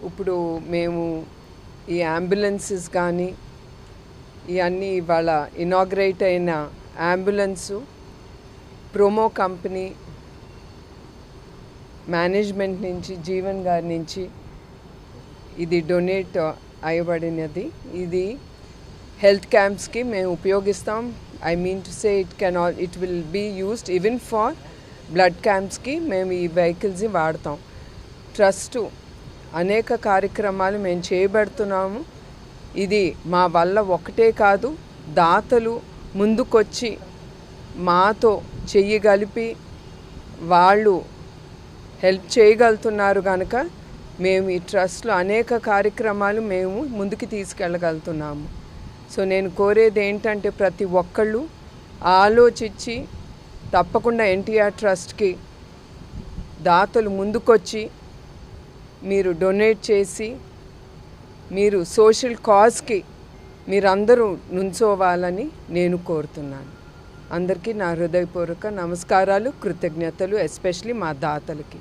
ఇప్పుడు మేము ఈ అంబులెన్సెస్ కానీ ఇవన్నీ ఇవాళ ఇనాగ్రేట్ అయిన అంబులెన్సు ప్రోమో కంపెనీ మేనేజ్మెంట్ నుంచి జీవన్ గారి నుంచి ఇది డొనేట్ అయ్యబడినది. ఇది హెల్త్ క్యాంప్స్కి మేము ఉపయోగిస్తాం. I mean to say it will be used even for blood క్యాంప్స్కి మేము ఈ వెహికల్స్ని వాడతాం. ట్రస్టు అనేక కార్యక్రమాలు మేము చేయబడుతున్నాము. ఇది మా వల్ల ఒకటే కాదు, దాతలు ముందుకొచ్చి మాతో చెయ్యి కలిపి వాళ్ళు హెల్ప్ చేయగలుగుతున్నారు కనుక మేము ఈ ట్రస్ట్లో అనేక కార్యక్రమాలు మేము ముందుకు తీసుకెళ్ళగలుగుతున్నాము. సో నేను కోరేది ఏంటంటే ప్రతి ఒక్కళ్ళు ఆలోచించి తప్పకుండా ఎన్టీఆర్ ట్రస్ట్కి దాతలు ముందుకొచ్చి మీరు డొనేట్ చేసి మీరు సోషల్ కాజ్కి మీరందరూ నుంచోవాలని నేను కోరుతున్నాను. అందరికీ నా హృదయపూర్వక నమస్కారాలు, కృతజ్ఞతలు, ఎస్పెషలీ మా దాతలకి.